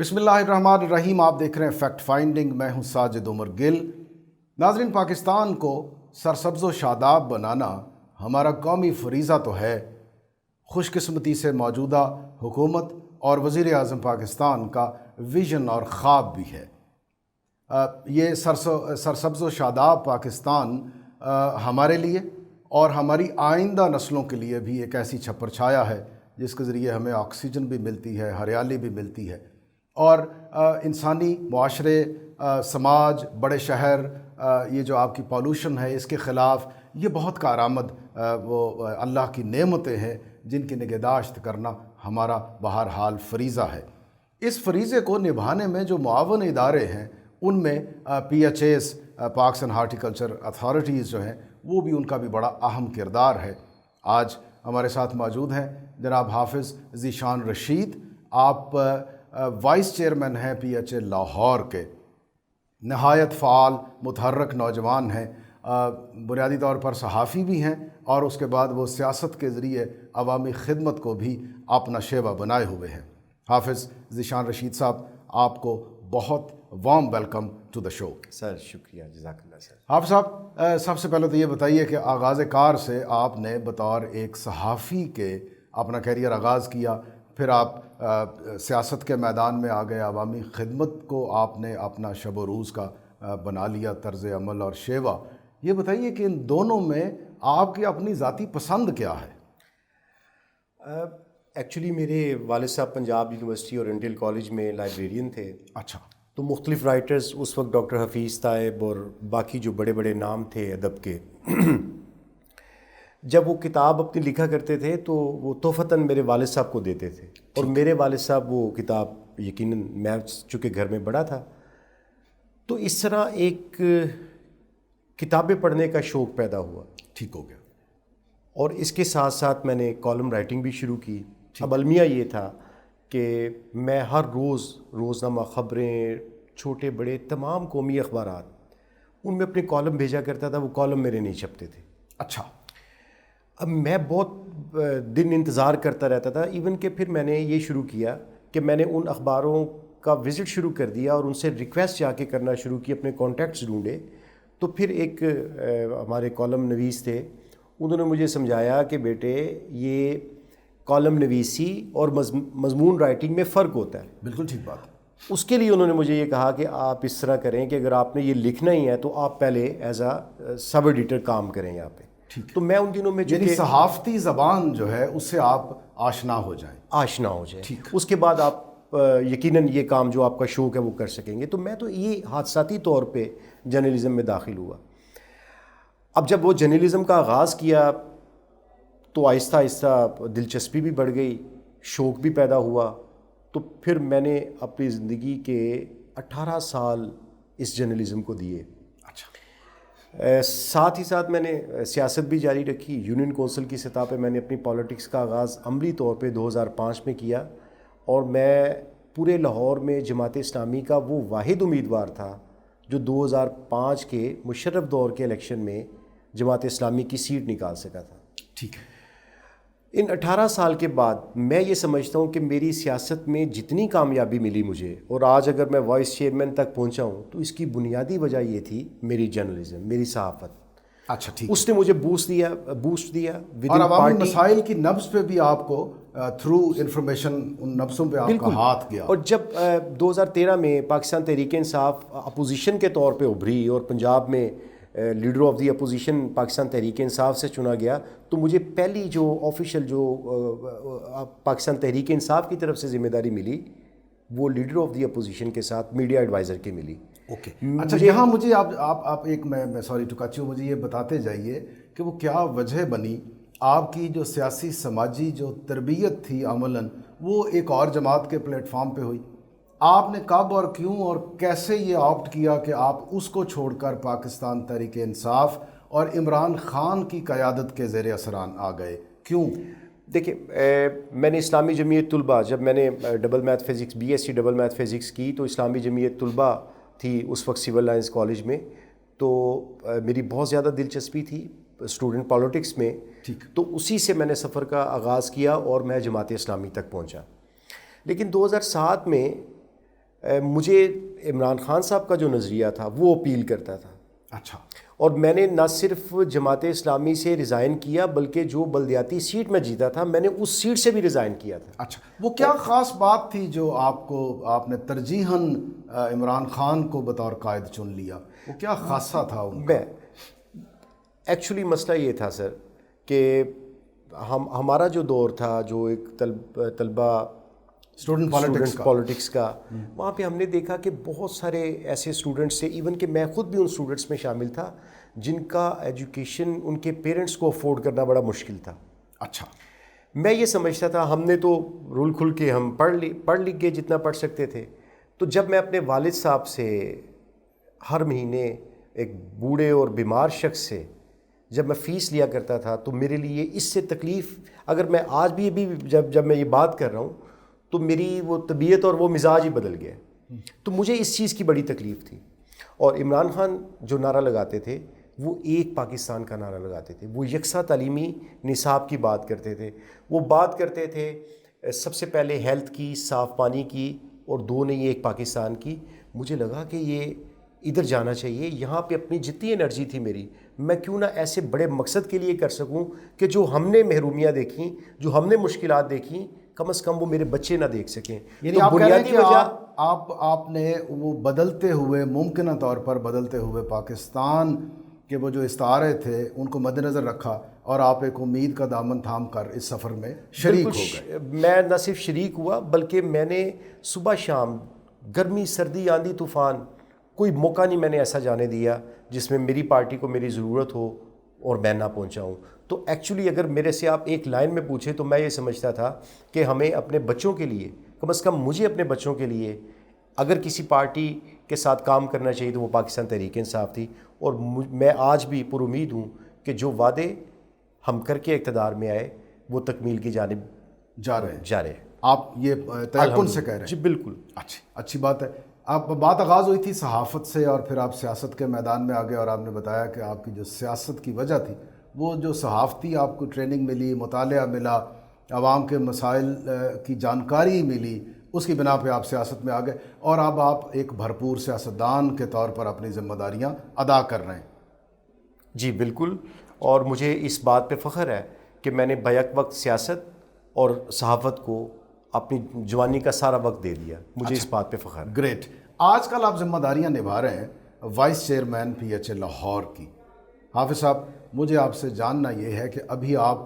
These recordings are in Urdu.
بسم اللہ الرحمن الرحیم. آپ دیکھ رہے ہیں فیکٹ فائنڈنگ. میں ہوں ساجد عمر گل. ناظرین، پاکستان کو سرسبز و شاداب بنانا ہمارا قومی فریضہ تو ہے. خوش قسمتی سے موجودہ حکومت اور وزیر اعظم پاکستان کا ویژن اور خواب بھی ہے. یہ سرسبز و شاداب پاکستان ہمارے لیے اور ہماری آئندہ نسلوں کے لیے بھی ایک ایسی چھپر چھایا ہے جس کے ذریعے ہمیں آکسیجن بھی ملتی ہے، ہریالی بھی ملتی ہے، اور انسانی معاشرے، سماج، بڑے شہر، یہ جو آپ کی پالوشن ہے اس کے خلاف یہ بہت کارآمد وہ اللہ کی نعمتیں ہیں جن کی نگہداشت کرنا ہمارا بہرحال فریضہ ہے. اس فریضے کو نبھانے میں جو معاون ادارے ہیں ان میں PHAs، parks and horticulture authorities جو ہیں، وہ بھی ان کا بھی بڑا اہم کردار ہے. آج ہمارے ساتھ موجود ہیں جناب حافظ ذیشان رشید. آپ وائس چیئرمین ہیں PHA لاہور کے. نہایت فعال متحرک نوجوان ہیں. بنیادی طور پر صحافی بھی ہیں اور اس کے بعد وہ سیاست کے ذریعے عوامی خدمت کو بھی اپنا شیوا بنائے ہوئے ہیں. حافظ ذیشان رشید صاحب، آپ کو بہت وارم ویلکم ٹو دا شو. سر شکریہ، جزاک اللہ سر. حافظ صاحب، سب سے پہلے تو یہ بتائیے کہ آغاز کار سے آپ نے بطور ایک صحافی کے اپنا کیریئر آغاز کیا، پھر آپ سیاست کے میدان میں آ گئے، عوامی خدمت کو آپ نے اپنا شب و روز کا بنا لیا طرز عمل اور شیوا. یہ بتائیے کہ ان دونوں میں آپ کی اپنی ذاتی پسند کیا ہے؟ ایکچولی میرے والد صاحب پنجاب یونیورسٹی اور انڈیل کالج میں لائبریرین تھے. اچھا. تو مختلف رائٹرز، اس وقت ڈاکٹر حفیظ طیب اور باقی جو بڑے بڑے نام تھے ادب کے، جب وہ کتاب اپنی لکھا کرتے تھے تو وہ تحفتاً میرے والد صاحب کو دیتے تھے. اور میرے والد صاحب وہ کتاب یقیناً، میں چونکہ گھر میں بڑا تھا تو اس طرح ایک کتابیں پڑھنے کا شوق پیدا ہوا. ٹھیک ہو گیا. اور اس کے ساتھ ساتھ میں نے کالم رائٹنگ بھی شروع کی. اب المیہ یہ تھا کہ میں ہر روزنامہ خبریں، چھوٹے بڑے تمام قومی اخبارات، ان میں اپنے کالم بھیجا کرتا تھا. وہ کالم میرے نہیں چھپتے تھے. اچھا. اب میں بہت دن انتظار کرتا رہتا تھا. ایون کہ پھر میں نے یہ شروع کیا کہ میں نے ان اخباروں کا وزٹ شروع کر دیا اور ان سے ریکویسٹ جا کے کرنا شروع کی، اپنے کانٹیکٹس ڈھونڈے. تو پھر ایک ہمارے کالم نویس تھے، انہوں نے مجھے سمجھایا کہ بیٹے یہ کالم نویسی اور مضمون رائٹنگ میں فرق ہوتا ہے. بالکل ٹھیک بات ہے. اس کے لیے انہوں نے مجھے یہ کہا کہ آپ اس طرح کریں کہ اگر آپ نے یہ لکھنا ہی ہے تو آپ پہلے ایز اے سب ایڈیٹر کام کریں یہاں پہ. تو میں ان دنوں میں یعنی صحافتی زبان جو ہے اس سے آپ آشنا ہو جائیں. اس کے بعد آپ یقیناً یہ کام جو آپ کا شوق ہے وہ کر سکیں گے. تو میں تو یہ حادثاتی طور پہ جرنلزم میں داخل ہوا. اب جب وہ جرنلزم کا آغاز کیا تو آہستہ آہستہ دلچسپی بھی بڑھ گئی، شوق بھی پیدا ہوا. تو پھر میں نے اپنی زندگی کے 18 سال اس جرنلزم کو دیے. ساتھ ہی ساتھ میں نے سیاست بھی جاری رکھی. یونین کونسل کی سطح پہ میں نے اپنی پالیٹکس کا آغاز عملی طور پہ 2005 میں کیا، اور میں پورے لاہور میں جماعت اسلامی کا وہ واحد امیدوار تھا جو 2005 کے مشرف دور کے الیکشن میں جماعت اسلامی کی سیٹ نکال سکا تھا. ٹھیک ہے. ان 18 سال کے بعد میں یہ سمجھتا ہوں کہ میری سیاست میں جتنی کامیابی ملی مجھے، اور آج اگر میں وائس چیئرمین تک پہنچا ہوں، تو اس کی بنیادی وجہ یہ تھی میری جرنلزم، میری صحافت. اچھا ٹھیک. اس نے مجھے بوسٹ دیا اور عوامی مسائل کی نبض پہ بھی آپ کو تھرو انفارمیشن ان نبضوں پہ آپ کا ہاتھ گیا. اور جب 2013 میں پاکستان تحریک انصاف اپوزیشن کے طور پہ ابھری اور پنجاب میں leader of the opposition Pakistan Tehreek Insaf سے چنا گیا، تو مجھے پہلی جو آفیشیل جو پاکستان تحریک انصاف کی طرف سے ذمہ داری ملی وہ لیڈر آف دی اپوزیشن کے ساتھ میڈیا ایڈوائزر کی ملی. اوکے. اچھا، یہاں مجھے آپ ایک میں سوری ٹو کٹ یو، مجھے یہ بتاتے جائیے کہ وہ کیا وجہ بنی آپ کی جو سیاسی سماجی جو تربیت تھی عملاً وہ ایک اور جماعت کے پلیٹ فارم پہ ہوئی. آپ نے کب اور کیوں اور کیسے یہ آپٹ کیا کہ آپ اس کو چھوڑ کر پاکستان تحریک انصاف اور عمران خان کی قیادت کے زیر اثران آ گئے؟ کیوں؟ دیکھیں، میں نے اسلامی جمعیت طلبہ، جب میں نے double math physics BSc double math physics کی تو اسلامی جمعیت طلبہ تھی اس وقت سول لائنس کالج میں. تو میری بہت زیادہ دلچسپی تھی اسٹوڈنٹ پالیٹکس میں. تو اسی سے میں نے سفر کا آغاز کیا اور میں جماعت اسلامی تک پہنچا. لیکن 2007 میں مجھے عمران خان صاحب کا جو نظریہ تھا وہ اپیل کرتا تھا. اچھا. اور میں نے نہ صرف جماعت اسلامی سے ریزائن کیا بلکہ جو بلدیاتی سیٹ میں جیتا تھا میں نے اس سیٹ سے بھی ریزائن کیا تھا. اچھا، وہ کیا خاص بات تھی جو آپ نے ترجیحاً عمران خان کو بطور قائد چن لیا؟ وہ کیا خاصہ تھا ان کا؟ ایکچولی مسئلہ یہ تھا سر کہ ہمارا جو دور تھا جو ایک طلبہ اسٹوڈنٹ پالیٹکس کا، وہاں پہ ہم نے دیکھا کہ بہت سارے ایسے اسٹوڈنٹس تھے، ایون کہ میں خود بھی ان اسٹوڈنٹس میں شامل تھا، جن کا ایجوکیشن ان کے پیرنٹس کو افورڈ کرنا بڑا مشکل تھا. اچھا. میں یہ سمجھتا تھا ہم نے تو رول کھل کے ہم پڑھ لکھ کے جتنا پڑھ سکتے تھے. تو جب میں اپنے والد صاحب سے ہر مہینے ایک بوڑھے اور بیمار شخص سے جب میں فیس لیا کرتا تھا تو میرے لیے اس سے تکلیف، اگر میں آج بھی جب میں یہ بات کر رہا ہوں تو میری وہ طبیعت اور وہ مزاج ہی بدل گیا. تو مجھے اس چیز کی بڑی تکلیف تھی. اور عمران خان جو نعرہ لگاتے تھے وہ ایک پاکستان کا نعرہ لگاتے تھے، وہ یکساں تعلیمی نصاب کی بات کرتے تھے. وہ بات کرتے تھے سب سے پہلے ہیلتھ کی، صاف پانی کی، اور دو نہیں ایک پاکستان کی. مجھے لگا کہ یہ ادھر جانا چاہیے، یہاں پہ اپنی جتنی انرجی تھی میری، میں کیوں نہ ایسے بڑے مقصد کے لیے کر سکوں کہ جو ہم نے محرومیاں دیکھیں، جو ہم نے مشکلات دیکھیں، کم از کم وہ میرے بچے نہ دیکھ سکیں. یعنی آپ کہہ رہے ہیں کہ آپ نے وہ بدلتے ہوئے، ممکنہ طور پر بدلتے ہوئے پاکستان کے وہ جو استعارے تھے ان کو مد نظر رکھا اور آپ ایک امید کا دامن تھام کر اس سفر میں شریک ہو گئے. میں نہ صرف شریک ہوا بلکہ میں نے صبح شام، گرمی سردی آندھی طوفان، کوئی موقع نہیں میں نے ایسا جانے دیا جس میں میری پارٹی کو میری ضرورت ہو اور میں نہ پہنچا ہوں. تو ایکچولی اگر میرے سے آپ ایک لائن میں پوچھیں تو میں یہ سمجھتا تھا کہ ہمیں اپنے بچوں کے لیے، کم از کم مجھے اپنے بچوں کے لیے اگر کسی پارٹی کے ساتھ کام کرنا چاہیے تو وہ پاکستان تحریک انصاف تھی. اور میں آج بھی پر امید ہوں کہ جو وعدے ہم کر کے اقتدار میں آئے وہ تکمیل کی جانب جا رہے ہیں. آپ یہ تیقن سے کہہ رہے ہیں؟ جی بالکل. اچھی بات ہے. آپ بات آغاز ہوئی تھی صحافت سے اور پھر آپ سیاست کے میدان میں آ گئے اور آپ نے بتایا کہ آپ کی جو سیاست کی وجہ تھی وہ جو صحافتی آپ کو ٹریننگ ملی، مطالعہ ملا، عوام کے مسائل کی جانکاری ملی، اس کی بنا پہ آپ سیاست میں آ گئے اور اب آپ ایک بھرپور سیاستدان کے طور پر اپنی ذمہ داریاں ادا کر رہے ہیں. جی بالکل. اور مجھے اس بات پہ فخر ہے کہ میں نے بیک وقت سیاست اور صحافت کو اپنی جوانی کا سارا وقت دے دیا. مجھے اس بات پہ فخر ہے. گریٹ. آج کل آپ ذمہ داریاں نبھا رہے ہیں وائس چیئرمین PHA لاہور کی. حافظ صاحب، مجھے آپ سے جاننا یہ ہے کہ ابھی آپ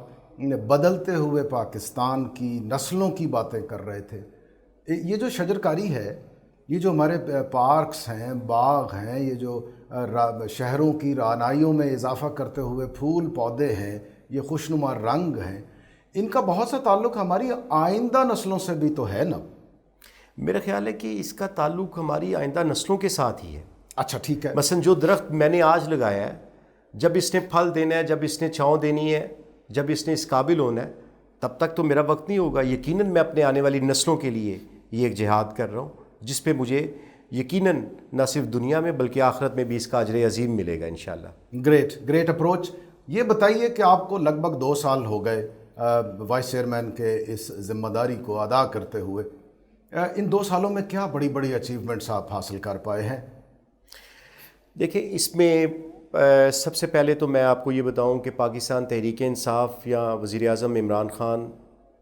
بدلتے ہوئے پاکستان کی نسلوں کی باتیں کر رہے تھے. یہ جو شجرکاری ہے، یہ جو ہمارے پارکس ہیں، باغ ہیں، یہ جو شہروں کی رعنائیوں میں اضافہ کرتے ہوئے پھول پودے ہیں، یہ خوشنما رنگ ہیں، ان کا بہت سا تعلق ہماری آئندہ نسلوں سے بھی تو ہے نا؟ میرا خیال ہے کہ اس کا تعلق ہماری آئندہ نسلوں کے ساتھ ہی ہے. اچھا ٹھیک ہے. مثلا جو درخت میں نے آج لگایا ہے، جب اس نے پھل دینا ہے، جب اس نے چھاؤں دینی ہے، جب اس نے اس قابل ہونا ہے، تب تک تو میرا وقت نہیں ہوگا. یقیناً میں اپنے آنے والی نسلوں کے لیے یہ ایک جہاد کر رہا ہوں جس پہ مجھے یقیناً نہ صرف دنیا میں بلکہ آخرت میں بھی اس کا اجر عظیم ملے گا انشاءاللہ. Great approach. یہ بتائیے کہ آپ کو لگ بھگ 2 سال ہو گئے وائس چیئرمین کے اس ذمہ داری کو ادا کرتے ہوئے. ان 2 سالوں میں کیا بڑی بڑی اچیومنٹس آپ حاصل کر پائے ہیں؟ دیکھیں، اس میں سب سے پہلے تو میں آپ کو یہ بتاؤں کہ پاکستان تحریک انصاف یا وزیر اعظم عمران خان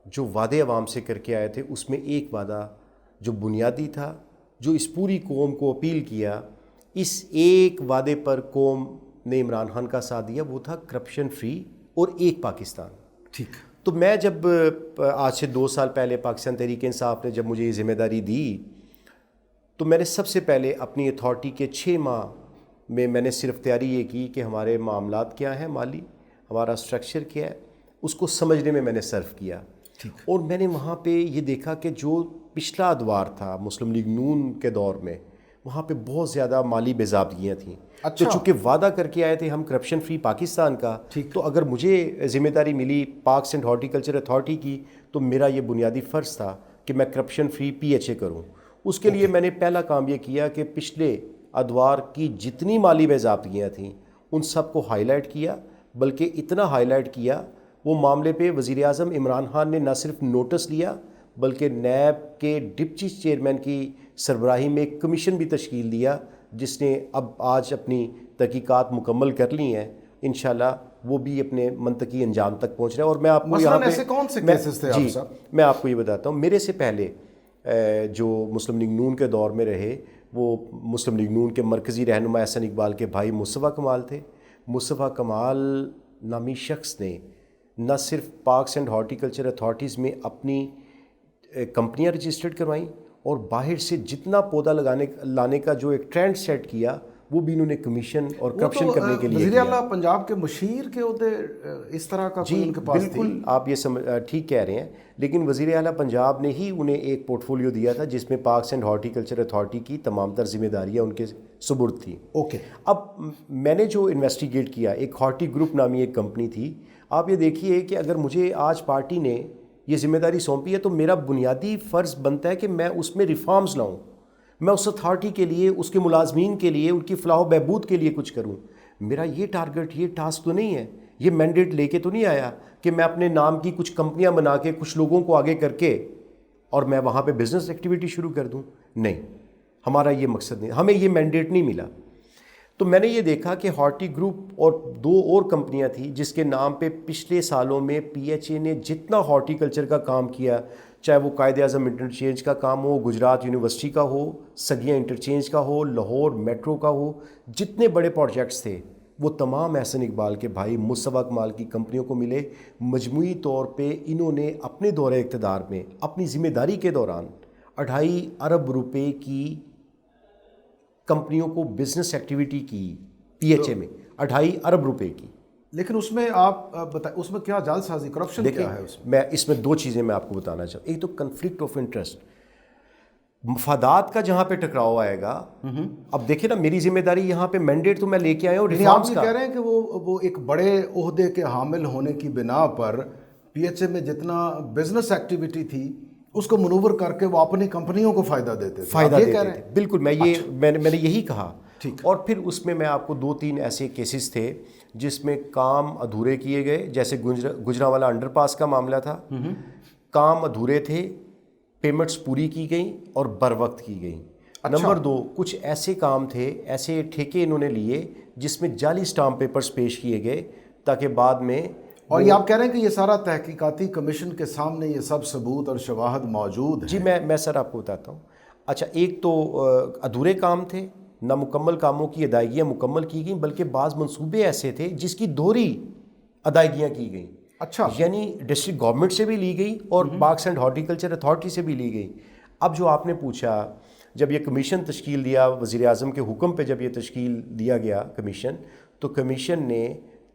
جو وعدے عوام سے کر کے آئے تھے، اس میں ایک وعدہ جو بنیادی تھا، جو اس پوری قوم کو اپیل کیا، اس ایک وعدے پر قوم نے عمران خان کا ساتھ دیا، وہ تھا کرپشن فری اور ایک پاکستان. ٹھیک. تو میں جب آج سے 2 سال پہلے پاکستان تحریک انصاف نے جب مجھے یہ ذمہ داری دی تو میں نے سب سے پہلے اپنی اتھارٹی کے 6 ماہ میں نے صرف تیاری یہ کی کہ ہمارے معاملات کیا ہیں، مالی ہمارا اسٹرکچر کیا ہے، اس کو سمجھنے میں نے صرف کیا. اور میں نے وہاں پہ یہ دیکھا کہ جو پچھلا ادوار تھا مسلم لیگ نون کے دور میں، وہاں پہ بہت زیادہ مالی بے ضابطگیاں تھیں. تو چونکہ وعدہ کر کے آئے تھے ہم کرپشن فری پاکستان کا، تو اگر مجھے ذمہ داری ملی پارکس اینڈ ہارٹیکلچر اتھارٹی کی تو میرا یہ بنیادی فرض تھا کہ میں کرپشن فری PHA کروں. اس کے لیے میں نے پہلا کام یہ کیا کہ پچھلے ادوار کی جتنی مالی بے ضابطگیاں تھیں ان سب کو ہائی لائٹ کیا، بلکہ اتنا ہائی لائٹ کیا وہ معاملے پہ وزیر اعظم عمران خان نے نہ صرف نوٹس لیا بلکہ نیب کے ڈپٹی چیئرمین کی سربراہی میں ایک کمیشن بھی تشکیل دیا جس نے اب آج اپنی تحقیقات مکمل کر لی ہیں. انشاءاللہ وہ بھی اپنے منطقی انجام تک پہنچ رہا ہے. اور میں آپ کو یہاں پہ ایسے کون سے کیسز تھے جی میں آپ کو یہ بتاتا ہوں. میرے سے پہلے جو مسلم لیگ نون کے دور میں رہے وہ مسلم لیگ نون کے مرکزی رہنما احسن اقبال کے بھائی مصطفیٰ کمال تھے. مصطفیٰ کمال نامی شخص نے نہ صرف پارکس اینڈ ہارٹیکلچر اتھارٹیز میں اپنی کمپنیاں رجسٹرڈ کروائیں اور باہر سے جتنا پودا لانے کا جو ایک ٹرینڈ سیٹ کیا وہ بھی انہوں نے کمیشن اور کرپشن کرنے کے لیے وزیر اعلیٰ پنجاب کے مشیر کے عہدے اس طرح کا جی ان کے پاس بالکل آپ یہ ٹھیک کہہ رہے ہیں. لیکن وزیر اعلیٰ پنجاب نے ہی انہیں ایک پورٹ فولیو دیا تھا جس میں پارکس اینڈ ہارٹیکلچر اتھارٹی کی تمام تر ذمہ داریاں ان کے سپرد تھیں. اوکے. اب میں نے جو انویسٹیگیٹ کیا ایک ہارٹی گروپ نامی ایک کمپنی تھی. آپ یہ دیکھیے کہ اگر مجھے آج پارٹی نے یہ ذمہ داری سونپی ہے تو میرا بنیادی فرض بنتا ہے کہ میں اس میں ریفارمز لاؤں. میں اس اتھارٹی کے لیے اس کے ملازمین کے لیے ان کی فلاح و بہبود کے لیے کچھ کروں. میرا یہ ٹارگٹ یہ ٹاسک تو نہیں ہے, یہ مینڈیٹ لے کے تو نہیں آیا کہ میں اپنے نام کی کچھ کمپنیاں بنا کے کچھ لوگوں کو آگے کر کے اور میں وہاں پہ بزنس ایکٹیویٹی شروع کر دوں. نہیں, ہمارا یہ مقصد نہیں, ہمیں یہ مینڈیٹ نہیں ملا. تو میں نے یہ دیکھا کہ ہارٹی گروپ اور 2 اور کمپنیاں تھیں جس کے نام پہ پچھلے سالوں میں پی ایچ اے نے جتنا ہارٹیکلچر کا کام کیا, چاہے وہ قائد اعظم انٹرچینج کا کام ہو, گجرات یونیورسٹی کا ہو, سگیاں انٹرچینج کا ہو, لاہور میٹرو کا ہو, جتنے بڑے پروجیکٹس تھے وہ تمام احسن اقبال کے بھائی مصطفیٰ کمال کی کمپنیوں کو ملے. مجموعی طور پہ انہوں نے اپنے دور اقتدار میں اپنی ذمہ داری کے دوران 2.5 ارب روپے کی کمپنیوں کو بزنس ایکٹیویٹی کی پی ایچ اے میں 2.5 ارب روپے کی. لیکن اس میں آپ بتائیں اس میں کیا جعل سازی کرپشن کیا ہے اس میں؟ میں اس میں 2 چیزیں میں آپ کو بتانا چاہوں. ایک تو کنفلکٹ آف انٹرسٹ, مفادات کا جہاں پہ ٹکراؤ آئے گا. اب دیکھیں نا میری ذمہ داری یہاں پہ مینڈیٹ تو میں لے کے آیا ہوں ریفارمز کا. آپ یہ کہہ رہے ہیں کہ وہ ایک بڑے عہدے کے حامل ہونے کی بنا پر پی ایچ اے میں جتنا بزنس ایکٹیویٹی تھی اس کو منور کر کے وہ اپنی کمپنیوں کو فائدہ دیتے تھے. بالکل میں نے یہی کہا. اور پھر اس میں آپ کو 2-3 ایسے کیسز تھے جس میں کام ادھورے کیے گئے, جیسے گجرانوالہ انڈر پاس کا معاملہ تھا. کام ادھورے تھے, پیمنٹس پوری کی گئیں اور بر وقت کی گئیں. نمبر 2, کچھ ایسے کام تھے, ایسے ٹھیکے انہوں نے لیے جس میں جعلی اسٹامپ پیپرز پیش کیے گئے تاکہ بعد میں. اور یہ آپ کہہ رہے ہیں کہ یہ سارا تحقیقاتی کمیشن کے سامنے یہ سب ثبوت اور شواہد موجود ہیں؟ جی میں سر آپ کو بتاتا ہوں. اچھا, ایک تو ادھورے کام تھے, نامکمل کاموں کی ادائیگیاں مکمل کی گئیں, بلکہ بعض منصوبے ایسے تھے جس کی دوہری ادائیگیاں کی گئیں. اچھا, یعنی ڈسٹرکٹ گورنمنٹ سے بھی لی گئی اور پارکس اینڈ ہارٹیکلچر اتھارٹی سے بھی لی گئی. اب جو آپ نے پوچھا, جب یہ کمیشن تشکیل دیا وزیر اعظم کے حکم پہ, جب یہ تشکیل دیا گیا کمیشن, تو کمیشن نے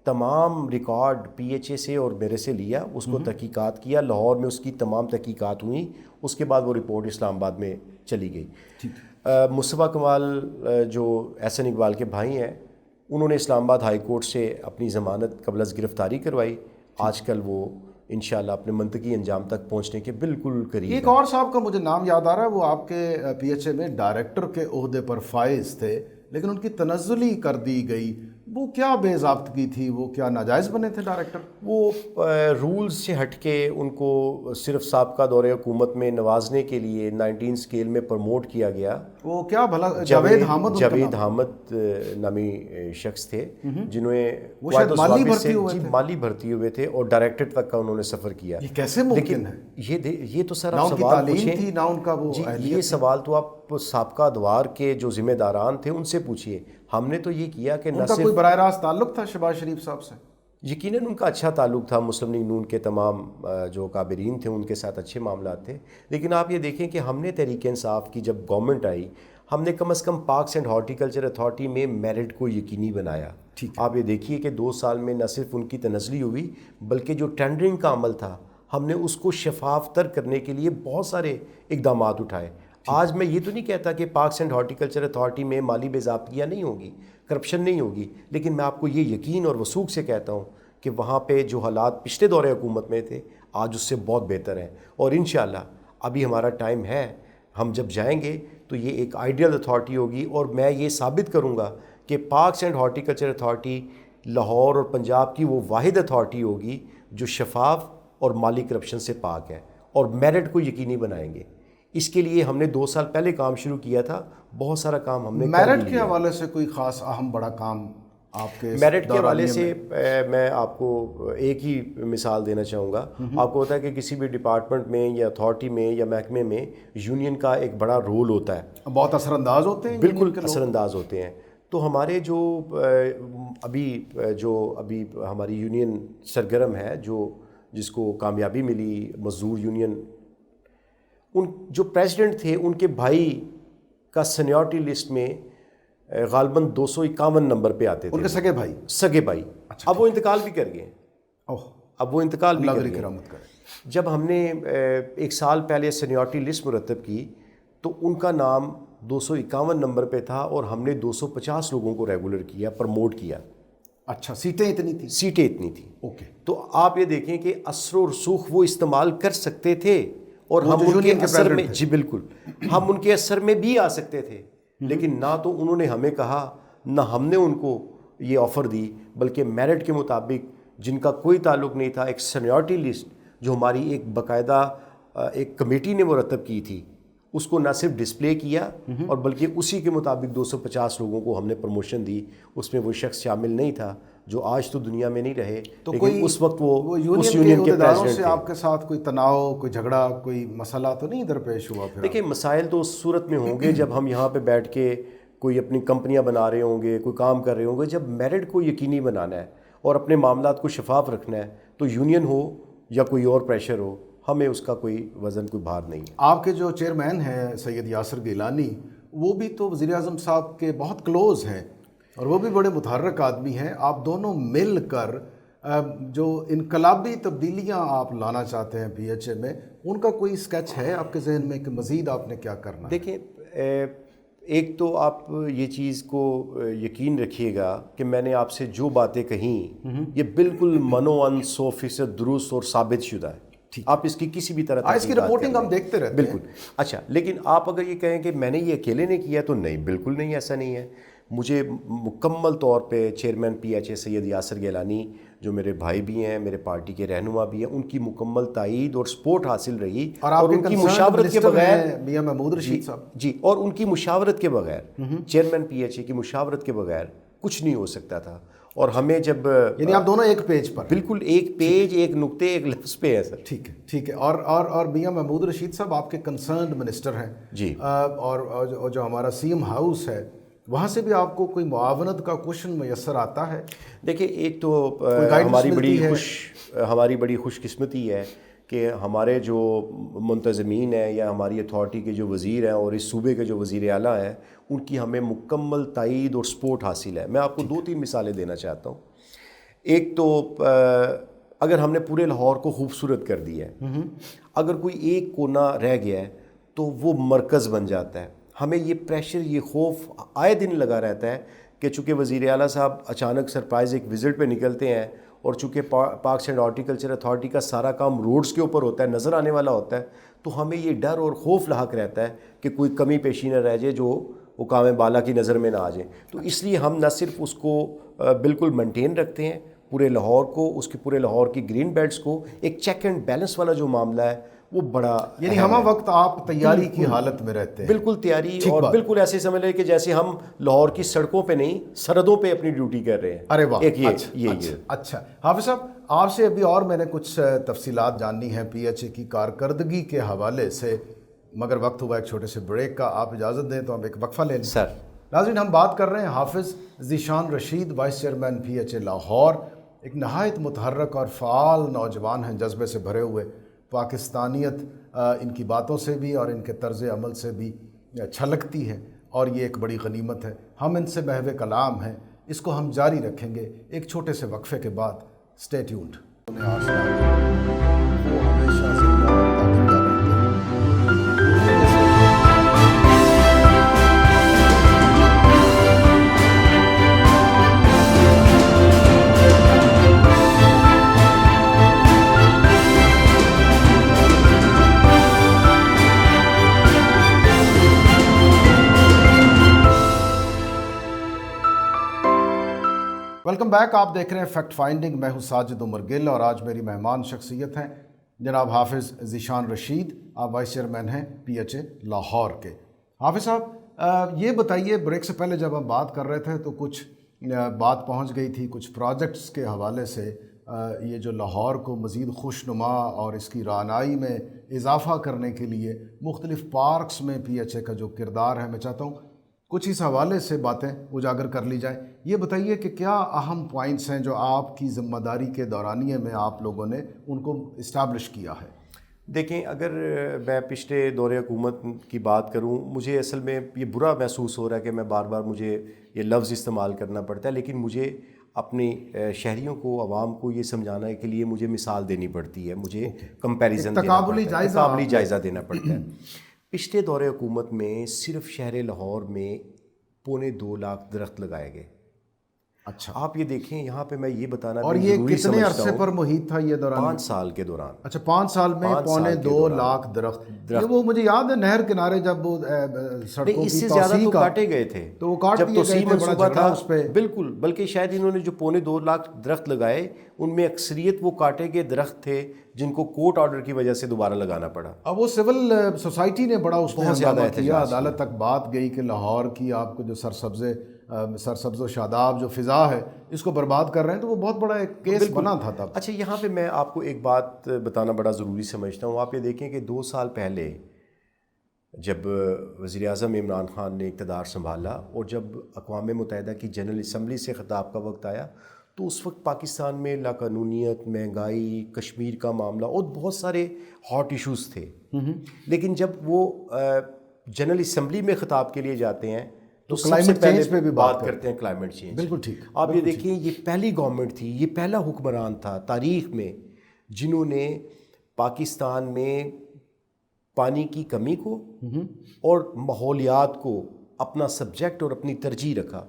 تمام ریکارڈ پی ایچ اے سے اور میرے سے لیا, اس کو تحقیقات کیا. لاہور میں اس کی تمام تحقیقات ہوئیں. اس کے بعد وہ رپورٹ اسلام آباد میں چلی گئی. مصطفیٰ کمال جو احسن اقبال کے بھائی ہیں, انہوں نے اسلام آباد ہائی کورٹ سے اپنی ضمانت قبل از گرفتاری کروائی. آج کل وہ انشاءاللہ اپنے منطقی انجام تک پہنچنے کے بالکل قریب. ایک اور صاحب کا مجھے نام یاد آ رہا ہے, وہ آپ کے پی ایچ اے میں ڈائریکٹر کے عہدے پر فائز تھے لیکن ان کی تنزلی کر دی گئی. وہ کیا بے ضابطگی تھی, وہ کیا ناجائز بنے تھے ڈائریکٹر؟ وہ رولز سے ہٹ کے ان کو صرف سابقہ دور حکومت میں نوازنے کے لیے 19 اسکیل میں پروموٹ کیا گیا. وہ کیا بھلا جاوید حامد نامی شخص تھے جنہوں نے مالی بھرتی ہوئے تھے اور ڈائریکٹریٹ تک کا انہوں نے سفر کیا. یہ کیسے ممکن ہے؟ یہ تو سر آپ سوال پوچھیں, نہ ان کا وہ یہ سوال تو آپ سابقہ ادوار کے جو ذمہ داران تھے ان سے پوچھئے. ہم نے تو یہ کیا کہ ان کا کوئی براہ راست تعلق تھا شہباز شریف صاحب سے؟ یقیناً ان کا اچھا تعلق تھا, مسلم لیگ نون کے تمام جو کابرین تھے ان کے ساتھ اچھے معاملات تھے. لیکن آپ یہ دیکھیں کہ ہم نے تحریک انصاف کی جب گورنمنٹ آئی, ہم نے کم از کم پارکس اینڈ ہارٹیکلچر اتھارٹی میں میرٹ کو یقینی بنایا. آپ یہ دیکھیے کہ 2 سال میں نہ صرف ان کی تنزلی ہوئی بلکہ جو ٹینڈرنگ کا عمل تھا ہم نے اس کو شفاف تر کرنے کے لیے بہت سارے اقدامات اٹھائے. آج میں یہ تو نہیں کہتا کہ پارکس اینڈ ہارٹیکلچر اتھارٹی میں مالی بے ضابطگیاں نہیں ہوگی, کرپشن نہیں ہوگی, لیکن میں آپ کو یہ یقین اور وثوق سے کہتا ہوں کہ وہاں پہ جو حالات پچھلے دور حکومت میں تھے آج اس سے بہت بہتر ہیں. اور انشاءاللہ ابھی ہمارا ٹائم ہے, ہم جب جائیں گے تو یہ ایک آئیڈیل اتھارٹی ہوگی اور میں یہ ثابت کروں گا کہ parks and horticulture authority Lahore اور پنجاب کی وہ واحد اتھارٹی ہوگی جو شفاف اور مالی کرپشن سے پاک ہے. اور میرٹ کو یقینی بنائیں گے. اس کے لیے ہم نے 2 سال پہلے کام شروع کیا تھا. بہت سارا کام ہم نے میرٹ کے حوالے سے کوئی خاص اہم بڑا کام آپ کے میرٹ کے حوالے سے میں آپ کو ایک ہی مثال دینا چاہوں گا. آپ کو ہوتا ہے کہ کسی بھی ڈپارٹمنٹ میں یا اتھارٹی میں یا محکمے میں یونین کا ایک بڑا رول ہوتا ہے. بہت اثر انداز ہوتے ہیں. بالکل اثر انداز ہوتے ہیں. تو ہمارے جو ابھی ہماری یونین سرگرم ہے, جس کو کامیابی ملی, مزدور یونین, ان جو پریزیڈنٹ تھے ان کے بھائی کا سینیورٹی لسٹ میں غالباً 251 نمبر پہ آتے تھے. ان کے سگے بھائی. اب وہ انتقال بھی کر گئے. جب ہم نے 1 سال پہلے سینیورٹی لسٹ مرتب کی تو ان کا نام 251 نمبر پہ تھا اور ہم نے 250 لوگوں کو ریگولر کیا, پروموٹ کیا. اچھا, سیٹیں اتنی تھیں. اوکے. تو آپ یہ دیکھیں کہ اثر و رسوخ وہ استعمال کر سکتے تھے اور ہم ان کے اثر میں, جی بالکل, ہم ان کے اثر میں بھی آ سکتے تھے. لیکن نہ تو انہوں نے ہمیں کہا, نہ ہم نے ان کو یہ آفر دی, بلکہ میرٹ کے مطابق جن کا کوئی تعلق نہیں تھا, ایک سینیورٹی لسٹ جو ہماری ایک باقاعدہ ایک کمیٹی نے مرتب کی تھی, اس کو نہ صرف ڈسپلے کیا اور بلکہ اسی کے مطابق 250 لوگوں کو ہم نے پروموشن دی. اس میں وہ شخص شامل نہیں تھا جو آج تو دنیا میں نہیں رہے, لیکن اس وقت وہ اس یونین کے پریزیڈنٹ تھے. آپ کے ساتھ کوئی تناؤ, کوئی جھگڑا, کوئی مسئلہ تو نہیں درپیش ہوا؟ دیکھیں, مسائل تو اس صورت میں ہوں گے جب ہم یہاں پہ بیٹھ کے کوئی اپنی کمپنیاں بنا رہے ہوں گے, کوئی کام کر رہے ہوں گے. جب میرٹ کو یقینی بنانا ہے اور اپنے معاملات کو شفاف رکھنا ہے تو یونین ہو یا کوئی اور پریشر ہو, ہمیں اس کا کوئی وزن, کوئی بھار نہیں ہے. آپ کے جو چیئرمین ہیں سید یاسر گیلانی, وہ بھی تو وزیر اعظم صاحب کے بہت کلوز ہیں اور وہ بھی بڑے متحرک آدمی ہیں. آپ دونوں مل کر جو انقلابی تبدیلیاں آپ لانا چاہتے ہیں پی ایچ اے میں, ان کا کوئی اسکیچ ہے آپ کے ذہن میں کہ مزید آپ نے کیا کرنا ہے؟ دیکھیں, ایک تو آپ یہ چیز کو یقین رکھیے گا کہ میں نے آپ سے جو باتیں کہیں یہ بالکل منوان 100% درست اور ثابت شدہ ہے. آپ اس کی کسی بھی طرح اس کی رپورٹنگ ہم دیکھتے رہتے ہیں. بالکل. اچھا, لیکن آپ اگر یہ کہیں کہ میں نے یہ اکیلے نے کیا تو نہیں, بالکل نہیں, ایسا نہیں ہے. مجھے مکمل طور پہ چیئرمین پی ایچ اے سید یاسر گیلانی, جو میرے بھائی بھی ہیں, میرے پارٹی کے رہنما بھی ہیں, ان کی مکمل تائید اور سپورٹ حاصل رہی. اور ان کی مشاورت کے بغیر میاں محمود رشید صاحب, جی, اور ان کی مشاورت کے بغیر, چیئرمین پی ایچ اے کی مشاورت کے بغیر کچھ نہیں ہو سکتا تھا. اور ہمیں جب, یعنی آپ دونوں ایک پیج پر, بالکل ایک پیج, ایک نقطے, ایک لفظ پہ ہے سر. ٹھیک ہے. اور میاں محمود رشید صاحب آپ کے کنسرنڈ منسٹر ہیں جی, اور جو ہمارا سی ایم ہاؤس ہے, وہاں سے بھی آپ کو کوئی معاونت کا کوشن میسر آتا ہے؟ دیکھیں, ایک تو ہماری بڑی خوش قسمتی ہے کہ ہمارے جو منتظمین ہیں یا ہماری اتھارٹی کے جو وزیر ہیں اور اس صوبے کے جو وزیر اعلیٰ ہیں, ان کی ہمیں مکمل تائید اور سپورٹ حاصل ہے. میں آپ کو 2-3 مثالیں دینا چاہتا ہوں. ایک تو اگر ہم نے پورے لاہور کو خوبصورت کر دیا ہے, اگر کوئی ایک کونا رہ گیا ہے تو وہ مرکز بن جاتا ہے. ہمیں یہ پریشر, یہ خوف آئے دن لگا رہتا ہے کہ چونکہ وزیر اعلیٰ صاحب اچانک سرپرائز ایک وزٹ پہ نکلتے ہیں اور چونکہ پارکس اینڈ ہارٹیکلچر اتھارٹی کا سارا کام روڈز کے اوپر ہوتا ہے, نظر آنے والا ہوتا ہے, تو ہمیں یہ ڈر اور خوف لاحق رہتا ہے کہ کوئی کمی پیشی نہ رہ جائے جو حکام بالا کی نظر میں نہ آ جائے. تو اس لیے ہم نہ صرف اس کو بالکل مینٹین رکھتے ہیں, پورے لاہور کو, اس کے پورے لاہور کی گرین بیلٹس کو, ایک چیک اینڈ بیلنس والا جو معاملہ ہے وہ بڑا, یعنی ہمہ وقت آپ تیاری کی حالت میں رہتے ہیں. بالکل تیاری, اور بالکل ایسے سمجھ لیں کہ جیسے ہم لاہور کی سڑکوں پہ نہیں, سرحدوں پہ اپنی ڈیوٹی کر رہے ہیں. ارے واہ, ایک یہ اچھا. حافظ صاحب, آپ سے ابھی اور میں نے کچھ تفصیلات جاننی ہیں پی ایچ اے کی کارکردگی کے حوالے سے, مگر وقت ہوا ایک چھوٹے سے بریک کا. آپ اجازت دیں تو ہم ایک وقفہ لیں سر. ناظرین, ہم بات کر رہے ہیں Hafiz Zeeshan Rashid, vice chairman P H A Lahore. ایک نہایت متحرک اور فعال نوجوان ہیں, جذبے سے بھرے ہوئے. پاکستانیت ان کی باتوں سے بھی اور ان کے طرز عمل سے بھی چھلکتی ہے, اور یہ ایک بڑی غنیمت ہے. ہم ان سے محو کلام ہیں, اس کو ہم جاری رکھیں گے ایک چھوٹے سے وقفے کے بعد. Stay tuned. Welcome back. آپ دیکھ رہے ہیں فیکٹ فائنڈنگ. میں ہوں ساجد عمر گل, اور آج میری مہمان شخصیت ہیں جناب حافظ ذیشان رشید، آپ وائس چیئرمین ہیں PHA لاہور کے۔ حافظ صاحب یہ بتائیے، بریک سے پہلے جب ہم بات کر رہے تھے تو کچھ بات پہنچ گئی تھی کچھ پروجیکٹس کے حوالے سے، یہ جو لاہور کو مزید خوشنما اور اس کی رعنائی میں اضافہ کرنے کے لیے مختلف پارکس میں PHA کا جو کردار ہے، میں چاہتا ہوں کچھ اس حوالے سے باتیں اجاگر کر لی جائیں۔ یہ بتائیے کہ کیا اہم پوائنٹس ہیں جو آپ کی ذمہ داری کے دورانیے میں آپ لوگوں نے ان کو اسٹیبلش کیا ہے؟ دیکھیں، اگر میں پچھلے دور حکومت کی بات کروں، مجھے اصل میں یہ برا محسوس ہو رہا ہے کہ میں بار بار مجھے یہ لفظ استعمال کرنا پڑتا ہے، لیکن مجھے اپنی شہریوں کو، عوام کو یہ سمجھانے کے لیے مجھے مثال دینی پڑتی ہے، مجھے کمپیریزن تقابلی جائزہ دینا پڑتا ہے۔ پچھلے دور حکومت میں صرف شہر لاہور میں 2.25 لاکھ درخت لگائے گئے۔ اچھا، آپ یہ دیکھیں، یہاں پہ میں یہ بتانا اور یہ کتنے عرصے پر محیط تھا یہ دوران؟ 5 سال کے دوران۔ اچھا، 5 سال میں 2.25 لاکھ درخت۔ وہ مجھے یاد ہے نہر کنارے جب وہ سڑکوں اس کی سے زیادہ توسیع تو کا کاٹے گئے تھے، تو وہ کاٹ جب دیے گئے توسیع تھے، بڑا منصوبہ جھگڑا اس پہ۔ بالکل، بلکہ شاید انہوں نے جو 2.25 لاکھ درخت لگائے ان میں اکثریت وہ کاٹے گئے درخت تھے جن کو کورٹ آرڈر کی وجہ سے دوبارہ لگانا پڑا۔ اب وہ سول سوسائٹی نے بڑا اس بہت زیادہ کیا، عدالت تک بات گئی کہ لاہور کی آپ کو جو سرسبز و شاداب جو فضا ہے اس کو برباد کر رہے ہیں، تو وہ بہت بڑا ایک کیس بنا تھا تب۔ اچھا، یہاں پہ میں آپ کو ایک بات بتانا بڑا ضروری سمجھتا ہوں۔ آپ یہ دیکھیں کہ 2 سال پہلے جب وزیر اعظم عمران خان نے اقتدار سنبھالا اور جب اقوام متحدہ کی جنرل اسمبلی سے خطاب کا وقت آیا، تو اس وقت پاکستان میں لاقانونیت، مہنگائی، کشمیر کا معاملہ اور بہت سارے ہاٹ ایشوز تھے۔ لیکن جب وہ جنرل اسمبلی میں خطاب کے لیے جاتے ہیں تو کلائمیٹ چینج پہ بھی بات کرتے ہیں، کلائمیٹ چینج۔ بالکل ٹھیک۔ آپ یہ دیکھیں، یہ پہلی گورنمنٹ تھی، یہ پہلا حکمران تھا تاریخ میں جنہوں نے پاکستان میں پانی کی کمی کو اور ماحولیات کو اپنا سبجیکٹ اور اپنی ترجیح رکھا۔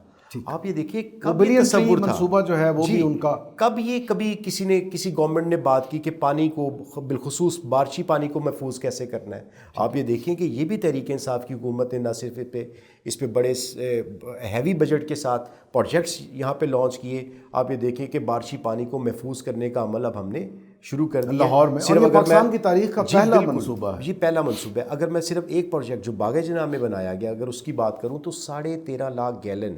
آپ یہ دیکھیے کب یہ تصور تھا، منصوبہ جو ہے وہ بھی ان کا، کبھی کسی گورنمنٹ نے بات کی کہ پانی کو، بالخصوص بارشی پانی کو محفوظ کیسے کرنا ہے۔ آپ یہ دیکھیں کہ یہ بھی تحریک انصاف کی حکومت نے نہ صرف اس پہ بڑے ہیوی بجٹ کے ساتھ پروجیکٹس یہاں پہ لانچ کیے۔ آپ یہ دیکھیں کہ بارشی پانی کو محفوظ کرنے کا عمل اب ہم نے شروع کر دیا لاہور میں، اور یہ پاکستان کی تاریخ کا پہلا منصوبہ ہے۔ یہ پہلا منصوبہ ہے۔ اگر میں صرف ایک پروجیکٹ جو باغ جناح میں بنایا گیا، اگر اس کی بات کروں تو 13.5 لاکھ گیلن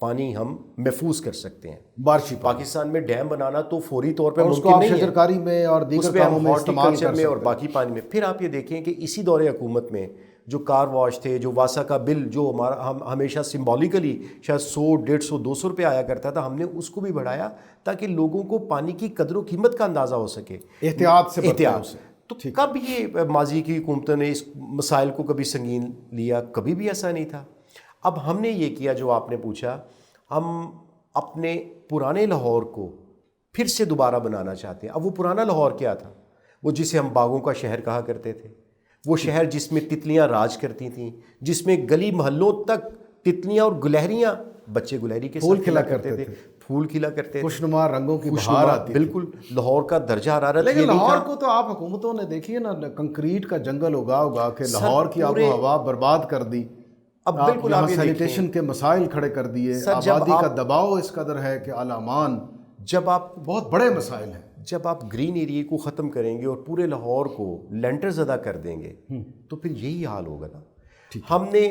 پانی ہم محفوظ کر سکتے ہیں بارشی پاکستان میں۔ ڈیم بنانا تو فوری طور پہ ممکن نہیں ہے، شجرکاری میں اور دیگر کاموں میں استعمال کر میں اور باقی پانی میں۔ پھر آپ یہ دیکھیں کہ اسی دور حکومت میں جو کار واش تھے، جو واسا کا بل جو ہمارا ہمیشہ سمبولیکلی شاید 100، 150، 200 روپے آیا کرتا تھا، ہم نے اس کو بھی بڑھایا تاکہ لوگوں کو پانی کی قدر و قیمت کا اندازہ ہو سکے، احتیاط سے۔ تو کب یہ ماضی کی حکومتوں نے اس مسائل کو کبھی سنگین لیا؟ کبھی بھی ایسا نہیں تھا۔ اب ہم نے یہ کیا جو آپ نے پوچھا، ہم اپنے پرانے لاہور کو پھر سے دوبارہ بنانا چاہتے ہیں۔ اب وہ پرانا لاہور کیا تھا؟ وہ جسے ہم باغوں کا شہر کہا کرتے تھے، وہ شہر جس میں تتلیاں راج کرتی تھیں، جس میں گلی محلوں تک تتلیاں اور گلہریاں، بچے گلہری کے ساتھ کھیلا کرتے تھے، پھول کھلا کرتے تھے، خوشنما رنگوں کی بہار آتی تھی۔ بالکل، لاہور کا درجہ حرارت، لیکن لاہور کو تو آپ حکومتوں نے دیکھیے نا، کنکریٹ کا جنگل اگا کے لاہور کی آب و ہوا برباد کر دی۔ اب بالکل آپ سینیٹیشن کے مسائل کھڑے کر دیے، آبادی کا دباؤ اس قدر ہے کہ علامان، جب آپ بہت بڑے مسائل ہیں۔ جب آپ گرین ایریے کو ختم کریں گے اور پورے لاہور کو لینٹر زدہ کر دیں گے تو پھر یہی حال ہوگا نا۔ ہم نے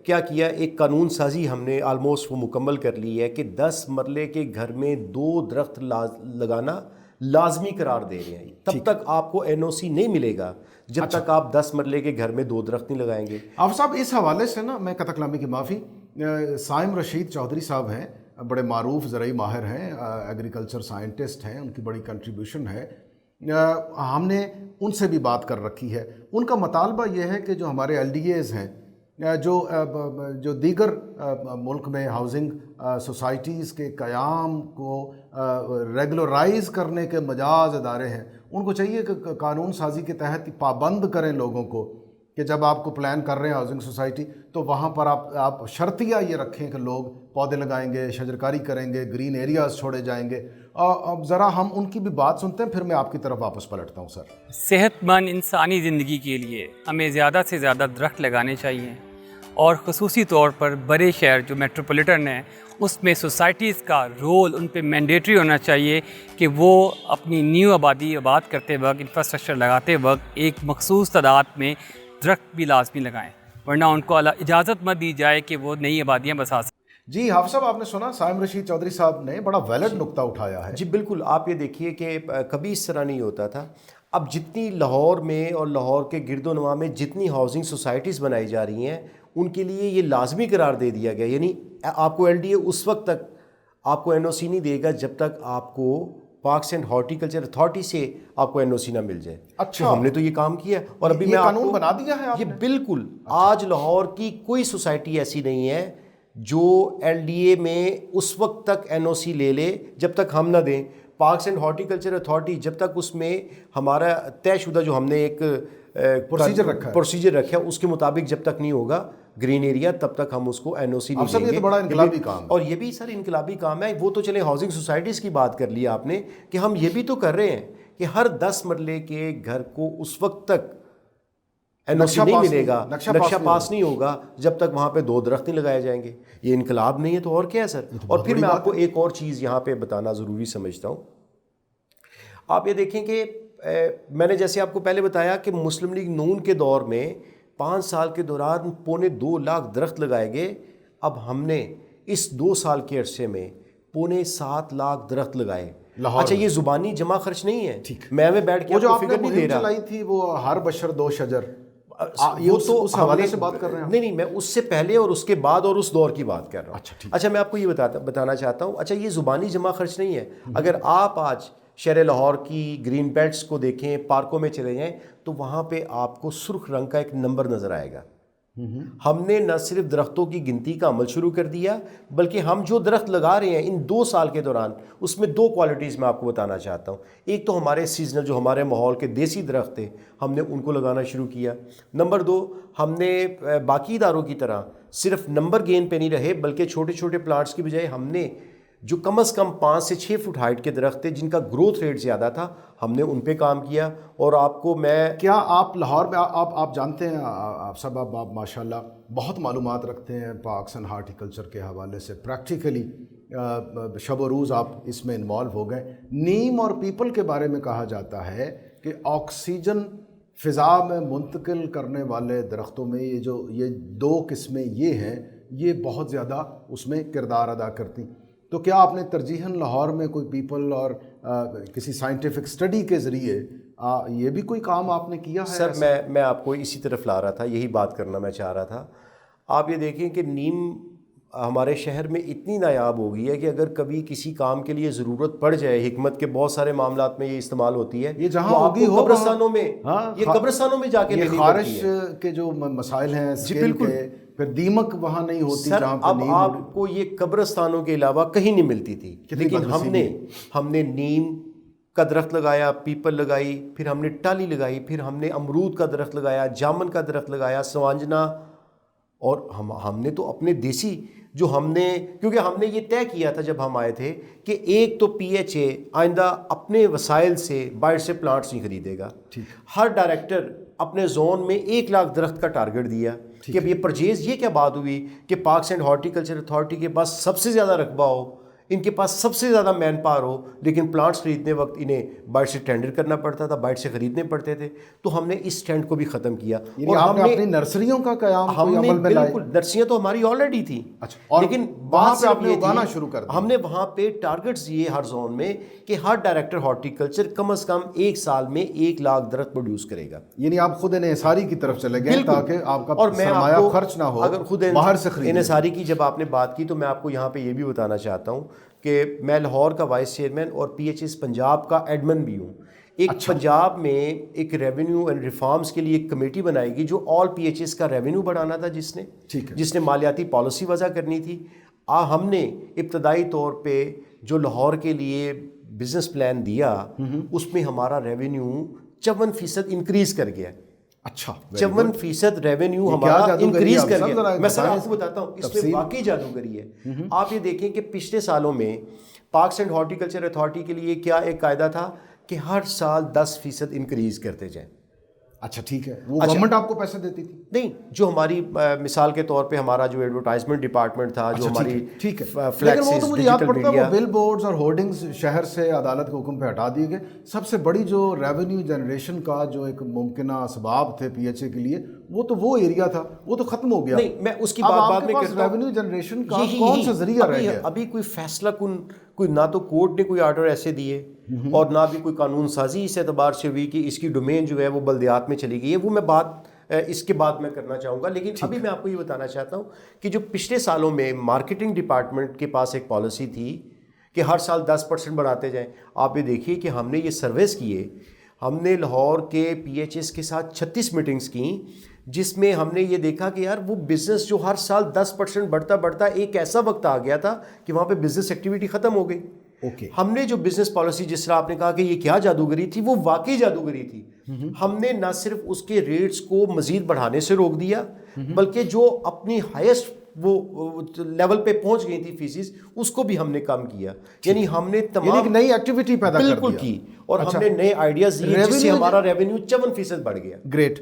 کیا کیا، ایک قانون سازی ہم نے آلموسٹ وہ مکمل کر لی ہے کہ 10 مرلے کے گھر میں 2 درخت لگانا لازمی قرار دے رہے ہیں۔ تب تک آپ کو NOC نہیں ملے گا جب تک آپ 10 مرلے کے گھر میں 2 درخت نہیں لگائیں گے۔ آپ صاحب اس حوالے سے نا، میں قطع کلامی کی معافی، سائم رشید چودھری صاحب ہیں، بڑے معروف زرعی ماہر ہیں، ایگریکلچر سائنٹسٹ ہیں، ان کی بڑی کنٹریبیوشن ہے، ہم نے ان سے بھی بات کر رکھی ہے۔ ان کا مطالبہ یہ ہے کہ جو ہمارے LDAs ہیں، جو دیگر ملک میں ہاؤسنگ سوسائٹیز کے قیام کو ریگولرائز کرنے کے مجاز ادارے ہیں، ان کو چاہیے کہ قانون سازی کے تحت پابند کریں لوگوں کو کہ جب آپ کو پلان کر رہے ہیں ہاؤسنگ سوسائٹی تو وہاں پر آپ شرطیہ یہ رکھیں کہ لوگ پودے لگائیں گے، شجرکاری کریں گے، گرین ایریاز چھوڑے جائیں گے۔ اب ذرا ہم ان کی بھی بات سنتے ہیں، پھر میں آپ کی طرف واپس پلٹتا ہوں۔ سر، صحت مند انسانی زندگی کے لیے ہمیں زیادہ سے زیادہ درخت لگانے چاہیے، اور خصوصی طور پر بڑے شہر جو میٹروپولیٹن ہیں اس میں سوسائٹیز کا رول ان پہ مینڈیٹری ہونا چاہیے کہ وہ اپنی نیو آبادی آباد کرتے وقت انفراسٹرکچر لگاتے وقت ایک مخصوص تعداد میں درخت بھی لازمی لگائیں، ورنہ ان کو اجازت مت دی جائے کہ وہ نئی آبادیاں بسا سکیں۔ جی حافظ صاحب، آپ نے سنا سائم رشید چودھری صاحب نے بڑا ویلڈ نقطہ اٹھایا ہے۔ جی بالکل، آپ یہ دیکھیے کہ کبھی اس طرح نہیں ہوتا تھا۔ اب جتنی لاہور میں اور لاہور کے گرد و نواح میں جتنی ہاؤسنگ سوسائٹیز بنائی جا رہی ہیں ان کے لیے یہ لازمی قرار دے دیا گیا، یعنی آپ کو ایل ڈی اے اس وقت تک آپ کو این او سی نہیں دے گا جب تک آپ کو پارکس اینڈ ہارٹیکلچر اتھارٹی سے آپ کو این او سی نہ مل جائے۔ اچھا، تو ہم نے تو یہ کام کیا، اور ابھی یہ میں آپ قانون کو بنا دیا ہے آپ یہ نے؟ بالکل آج لاہور کی کوئی سوسائٹی ایسی نہیں ہے جو ایل ڈی اے میں اس وقت تک این او سی لے لے جب تک ہم نہ دیں۔ پارکس اینڈ ہارٹیکلچر اتھارٹی جب تک اس میں ہمارا طے شدہ جو ہم نے ایک پروسیجر رکھا ہے اس کے مطابق جب تک نہیں ہوگا گرین ایریا تب تک ہم اس کو این او سی نہیں دیں گے۔ یہ تو بڑا انقلابی کام ہے، اور یہ بھی سر انقلابی کام ہے۔ وہ تو چلے ہاؤسنگ سوسائٹیز کی بات کر لی آپ نے، کہ ہم یہ بھی تو کر رہے ہیں کہ ہر 10 مرلے کے گھر کو اس وقت تک این او سی نہیں ملے گا، نقشہ پاس نہیں ہوگا جب تک وہاں پہ 2 درخت نہیں لگائے جائیں گے۔ یہ انقلاب نہیں ہے تو اور کیا ہے سر؟ اور پھر میں آپ کو ایک اور چیز یہاں پہ بتانا ضروری سمجھتا ہوں۔ آپ یہ دیکھیں کہ میں نے جیسے آپ کو پہلے بتایا کہ مسلم لیگ نون کے دور میں 5 سال کے دوران 2.25 لاکھ درخت لگائے گئے۔ اب ہم نے اس 2 سال کے عرصے میں 7.25 لاکھ درخت لگائے۔ اچھا، یہ زبانی جمع خرچ نہیں ہے، میں بیٹھ کے جو آپ فکر نے نہیں دے رہا چلائی تھی وہ ہر بشر 2 شجر، وہ تو اس حوالے سے بات کر رہے ہیں؟ نہیں، میں اس سے پہلے اور اس کے بعد اور اس دور کی بات کر رہا ہوں۔ اچھا، میں آپ کو یہ بتانا چاہتا ہوں، اچھا یہ زبانی جمع خرچ نہیں ہے۔ اگر آپ آج شہر لاہور کی گرین بیلٹس کو دیکھیں، پارکوں میں چلے جائیں تو وہاں پہ آپ کو سرخ رنگ کا ایک نمبر نظر آئے گا۔ ہم نے نہ صرف درختوں کی گنتی کا عمل شروع کر دیا، بلکہ ہم جو درخت لگا رہے ہیں ان 2 سال کے دوران اس میں 2 کوالٹیز میں آپ کو بتانا چاہتا ہوں۔ ایک تو ہمارے سیزنل جو ہمارے ماحول کے دیسی درخت تھے ہم نے ان کو لگانا شروع کیا۔ نمبر 2، ہم نے باقی اداروں کی طرح صرف نمبر گین پہ نہیں رہے، بلکہ چھوٹے چھوٹے پلانٹس کی بجائے ہم نے جو کم از کم 5 سے 6 فٹ ہائٹ کے درخت تھے جن کا گروتھ ریٹ زیادہ تھا ہم نے ان پہ کام کیا۔ اور آپ کو میں کیا آپ لاہور میں آپ جانتے ہیں، آپ سب آپ ماشاءاللہ بہت معلومات رکھتے ہیں پارکس اینڈ ہارٹیکلچر کے حوالے سے، پریکٹیکلی شب و روز آپ اس میں انوالو ہو گئے۔ نیم اور پیپل کے بارے میں کہا جاتا ہے کہ آکسیجن فضا میں منتقل کرنے والے درختوں میں یہ 2 قسمیں یہ ہیں، یہ بہت زیادہ اس میں کردار ادا کرتی۔ تو کیا آپ نے ترجیحاً لاہور میں کوئی پیپل اور کسی سائنٹیفک اسٹڈی کے ذریعے یہ بھی کوئی کام آپ نے کیا ہے؟ سر میں آپ کو اسی طرف لا رہا تھا، یہی بات کرنا میں چاہ رہا تھا۔ آپ یہ دیکھیں کہ نیم ہمارے شہر میں اتنی نایاب ہو گئی ہے کہ اگر کبھی کسی کام کے لیے ضرورت پڑ جائے، حکمت کے بہت سارے معاملات میں یہ استعمال ہوتی ہے، یہ جہاں تو آپ کو قبرستانوں میں قبرستانوں میں جا کے لینی خارش پڑتی ہے۔ کے جو مسائل ہیں اسکیل کے، پھر دیمک وہاں نہیں ہوتی سر جہاں اب آپ کو یہ قبرستانوں کے علاوہ کہیں نہیں ملتی تھی، لیکن ہم نے نیم کا درخت لگایا، پیپل لگائی، پھر ہم نے ٹالی لگائی، پھر ہم نے امرود کا درخت لگایا، جامن کا درخت لگایا، سوانجنا، اور ہم نے تو اپنے دیسی جو ہم نے، کیونکہ ہم نے یہ طے کیا تھا جب ہم آئے تھے کہ ایک تو پی ایچ اے آئندہ اپنے وسائل سے باہر سے پلانٹس نہیں خریدے گا۔ ہر ڈائریکٹر اپنے زون میں 1 لاکھ درخت کا ٹارگٹ دیا کہ اب یہ پرچیز، یہ کیا بات ہوئی کہ پارکس اینڈ ہارٹیکلچر اتھارٹی کے پاس سب سے زیادہ رقبہ ہو، ان کے پاس سب سے زیادہ مین پاور ہو، لیکن پلانٹس خریدنے وقت انہیں باہر سے ٹینڈر کرنا پڑتا تھا، باہر سے خریدنے پڑتے تھے۔ تو ہم نے اس ٹرینڈ کو بھی ختم کیا، اور ہم نے اپنی نرسریوں کا قیام ہم نے بالکل، نرسریاں تو ہماری آلریڈی تھی، لیکن وہاں پہ آپ نے اگانا شروع کر دیا۔ ہم نے وہاں پہ ٹارگٹس دیے ہر زون میں کہ ہر ڈائریکٹر ہارٹیکلچر کم از کم 1 سال میں 1 لاکھ درخت پروڈیوس کرے گا۔ یعنی آپ خود انحصاری کی طرف چلے گئے تاکہ آپ کا سرمایہ خرچ نہ ہو، اگر خود باہر سے خریدیں۔ انحصاری کی جب آپ نے بات کی تو میں آپ کو یہاں پہ یہ بھی بتانا چاہتا ہوں کہ میں لاہور کا وائس چیئرمین اور پی ایچ ایس پنجاب کا ایڈمن بھی ہوں۔ ایک پنجاب میں ایک ریونیو اینڈ ریفارمز کے لیے ایک کمیٹی بنائی گئی جو آل پی ایچ ایس کا ریونیو بڑھانا تھا، جس نے مالیاتی پالیسی وضع کرنی تھی۔ ہم نے ابتدائی طور پہ جو لاہور کے لیے بزنس پلان دیا اس میں ہمارا ریونیو 54% انکریز کر گیا۔ اچھا، 54% ریونیو ہمارا انکریز کر گیا۔ میں سر آپ کو بتاتا ہوں اس میں واقعی جادوگری ہے۔ آپ یہ دیکھیں کہ پچھلے سالوں میں پارکس اینڈ ہارٹیکلچر اتھارٹی کے لیے کیا ایک قاعدہ تھا کہ ہر سال 10% انکریز کرتے جائیں۔ اچھا ٹھیک ہے, وہ گورنمنٹ آپ کو پیسے دیتی تھی؟ نہیں, جو ہماری مثال کے طور پہ ہمارا جو ایڈورٹائزمنٹ ڈپارٹمنٹ تھا, جو ہماری ٹھیک ہے, لیکن وہ فلیکسز تو مجھے یاد ڈیجیٹل پڑتا ہے میڈیا, وہ بل بورڈز اور ہورڈنگز شہر سے عدالت کے حکم پہ ہٹا دیے گئے. سب سے بڑی جو ریونیو جنریشن کا جو ایک ممکنہ اسباب تھے پی ایچ اے کے لیے, وہ تو وہ ایریا تھا, وہ تو ختم ہو گیا. نہیں, میں اس کی بات بعد میں کرتا ہوں. ریونیو جنریشن کا کون سا ذریعہ رہ گیا؟ ابھی کوئی فیصلہ کوئی نہ تو کورٹ نے کوئی آرڈر ایسے دیے اور نہ بھی کوئی قانون سازی اس اعتبار سے ہوئی کہ اس کی ڈومین جو ہے وہ بلدیات میں چلی گئی ہے. وہ میں بات اس کے بعد میں کرنا چاہوں گا, لیکن ابھی میں آپ کو یہ بتانا چاہتا ہوں کہ جو پچھلے سالوں میں مارکیٹنگ ڈپارٹمنٹ کے پاس ایک پالیسی تھی کہ ہر سال 10% بڑھاتے جائیں. آپ یہ دیکھیے کہ ہم نے یہ سرویز کیے, ہم نے لاہور کے پی ایچ ایس کے ساتھ 36 میٹنگز کیں, جس میں ہم نے یہ دیکھا کہ یار وہ بزنس جو ہر سال 10% بڑھتا ایک ایسا وقت آ گیا تھا کہ وہاں پہ بزنس ایکٹیویٹی ختم ہو گئی. ہم نے جو بزنس پالیسی, جس طرح آپ نے کہا کہ یہ کیا جادوگری تھی, وہ واقعی جادوگری تھی. ہم نے نہ صرف اس کے ریٹس کو مزید بڑھانے سے روک دیا, بلکہ جو اپنی ہائیسٹ وہ لیول پہ پہنچ گئی تھی فیسز, اس کو بھی ہم نے کم کیا. یعنی ہم نے تمام نئی ایکٹیویٹی پیدا بالکل کی, اور ہم نے نئے آئیڈیاز دیے جس سے ہمارا ریونیو 54% بڑھ گیا. گریٹ.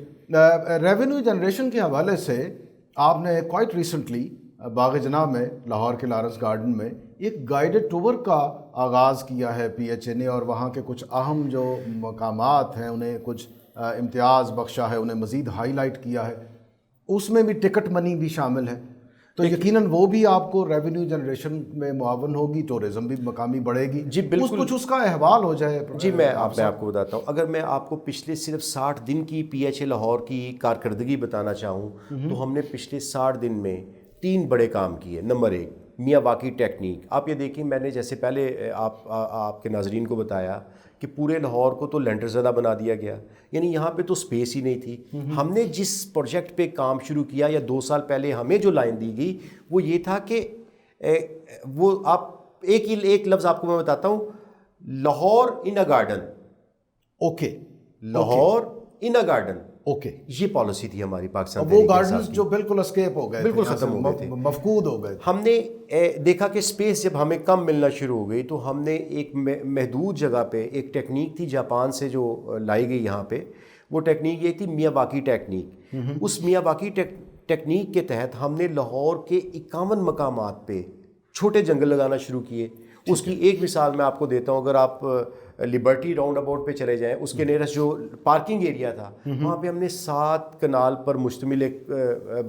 ریونیو جنریشن کے حوالے سے آپ نے کوائٹ ریسنٹلی باغ جناح میں, لاہور کے لارنس گارڈن میں ایک گائیڈڈ ٹور کا آغاز کیا ہے پی ایچ اے نے, اور وہاں کے کچھ اہم جو مقامات ہیں انہیں کچھ امتیاز بخشا ہے, انہیں مزید ہائی لائٹ کیا ہے. اس میں بھی ٹکٹ منی بھی شامل ہے, تو یقیناً وہ بھی آپ کو ریونیو جنریشن میں معاون ہوگی, ٹورزم بھی مقامی بڑھے گی. جی بالکل, کچھ اس کا احوال ہو جائے. جی میں آپ کو بتاتا ہوں. اگر میں آپ کو پچھلے صرف 60 دن کی پی ایچ اے لاہور کی کارکردگی بتانا چاہوں تو ہم نے پچھلے 60 دن میں 3 بڑے کام کیے. نمبر 1, میاں واقعی ٹیکنیک. آپ یہ دیکھیں, میں نے جیسے پہلے آپ کے ناظرین کو بتایا کہ پورے لاہور کو تو لینڈر زدہ بنا دیا گیا, یعنی یہاں پہ تو سپیس ہی نہیں تھی. ہم نے جس پروجیکٹ پہ کام شروع کیا, یا 2 سال پہلے ہمیں جو لائن دی گئی, وہ یہ تھا کہ وہ آپ ایک لفظ آپ کو میں بتاتا ہوں, لاہور ان a garden. Okay, Lahore in a garden. Okay, یہ پالیسی تھی ہماری پاکستان. وہ گارڈنز جو بالکل اسکیپ ہو گئے, بالکل ختم ہو گئے تھے, مفقود ہو گئے. ہم نے دیکھا کہ سپیس جب ہمیں کم ملنا شروع ہو گئی, تو ہم نے ایک محدود جگہ پہ ایک ٹیکنیک تھی جاپان سے جو لائی گئی یہاں پہ, وہ ٹیکنیک یہ تھی میاں واقعی ٹیکنیک. اس میاں واقعی ٹیکنیک کے تحت ہم نے لاہور کے 51 مقامات پہ چھوٹے جنگل لگانا شروع کیے. اس کی ایک مثال میں آپ کو دیتا ہوں. اگر آپ لبرٹی راؤنڈ اباؤٹ پہ چلے جائیں, اس کے نیرسٹ جو پارکنگ ایریا تھا, وہاں پہ ہم نے 7 کنال پر مشتمل ایک